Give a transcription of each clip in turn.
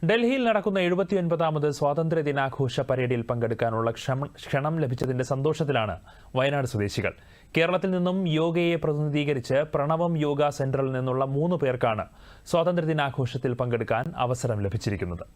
ഡൽഹിയിൽ നടക്കുന്ന 79ാമത് സ്വാതന്ത്ര്യ ദിനാഘോഷ പരേഡിൽ പങ്കെടുക്കാനുള്ള ക്ഷണം ലഭിച്ചതിന്റെ സന്തോഷത്തിലാണ് വയനാട് സ്വദേശികൾ. കേരളത്തിൽ നിന്നും യോഗയെ പ്രതിനിധീകരിച്ച് പ്രണവം യോഗ സെന്ററിൽ നിന്നുള്ള 3 പേർക്കാണ് സ്വാതന്ത്ര്യ ദിനാഘോഷത്തിൽ പങ്കെടുക്കാൻ അവസരം ലഭിച്ചിരിക്കുന്നത്.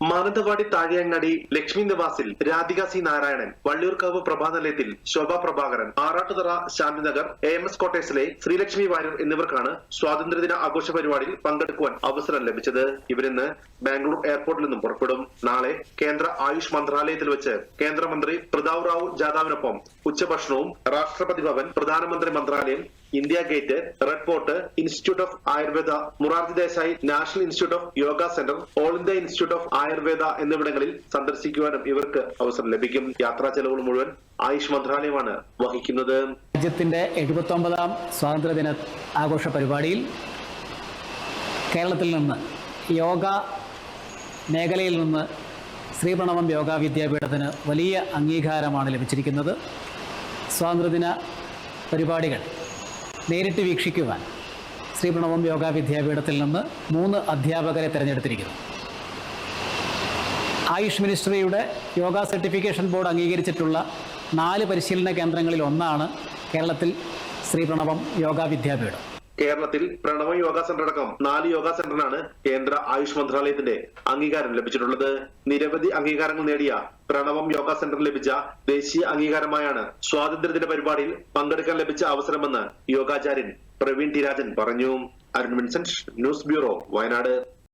മാനന്തവാടി താഴെയങ്ങാടി ലക്ഷ്മി നിവാസിൽ രാധിക സി നാരായണൻ, വള്ളിയൂർക്കാവ് പ്രഭാനിലയത്തിൽ ശോഭ പ്രഭാകരൻ, ആറാട്ടുതറ ശാന്തിനഗർ AMS ക്വാർട്ടേഴ്സിലെ ശ്രീലക്ഷ്മി വാര്യർ എന്നിവർക്കാണ് സ്വാതന്ത്ര്യദിന ആഘോഷ പരിപാടിയിൽ പങ്കെടുക്കുവാൻ അവസരം ലഭിച്ചത്. ഇവരിന്ന് ബാംഗ്ലൂർ എയർപോർട്ടിൽ നിന്നും പുറപ്പെടും. നാളെ കേന്ദ്ര ആയുഷ് മന്ത്രാലയത്തിൽ വെച്ച് കേന്ദ്രമന്ത്രി പ്രതാപ് റാവു ജാദവിനൊപ്പം ഉച്ചഭക്ഷണവും രാഷ്ട്രപതി ഭവൻ, പ്രധാനമന്ത്രി മന്ത്രാലയം, India gate, red fort, institute of Ayurveda, Morarji Desai national institute of yoga centre, all India institute of Ayurveda എന്നിവിടങ്ങളിൽ സന്ദർശിക്കുവാനും ഇവർക്ക് അവസരം ലഭിക്കും. യാത്രാ ചെലവുകൾ മുഴുവൻ ആയുഷ് മന്ത്രാലയമാണ് വഹിക്കുന്നത്. രാജ്യത്തിന്റെ 79ാം സ്വാതന്ത്ര്യദിന ആഘോഷ പരിപാടിയിൽ കേരളത്തിൽ നിന്ന് യോഗ മേഖലയിൽ നിന്ന് ശ്രീ പ്രണവം യോഗ വിദ്യാപീഠത്തിന് വലിയ അംഗീകാരമാണ് ലഭിച്ചിരിക്കുന്നത്. സ്വാതന്ത്ര്യദിന പരിപാടികൾ നേരിട്ട് വീക്ഷിക്കുവാൻ ശ്രീ പ്രണവം യോഗ വിദ്യാപീഠത്തിൽ നിന്ന് 3 അധ്യാപകരെ തിരഞ്ഞെടുത്തിരിക്കുന്നു. ആയുഷ് മിനിസ്ട്രിയുടെ യോഗ സർട്ടിഫിക്കേഷൻ ബോർഡ് അംഗീകരിച്ചിട്ടുള്ള 4 പരിശീലന കേന്ദ്രങ്ങളിൽ ഒന്നാണ് കേരളത്തിൽ ശ്രീ പ്രണവം യോഗ വിദ്യാപീഠം. കേരളത്തിൽ പ്രണവം യോഗ സെന്റർ അടക്കം 4 യോഗ സെന്ററിനാണ് കേന്ദ്ര ആയുഷ് മന്ത്രാലയത്തിന്റെ അംഗീകാരം ലഭിച്ചിട്ടുള്ളത്. നിരവധി അംഗീകാരങ്ങൾ നേടിയ പ്രണവം യോഗ സെന്റർ ലഭിച്ച ദേശീയ അംഗീകാരമായാണ് സ്വാതന്ത്ര്യദിന പരിപാടിയിൽ പങ്കെടുക്കാൻ ലഭിച്ച അവസരമെന്ന് യോഗാചാര്യൻ പ്രവീൺ ടി രാജൻ പറഞ്ഞു. Arun Vincent, news bureau, Wayanad.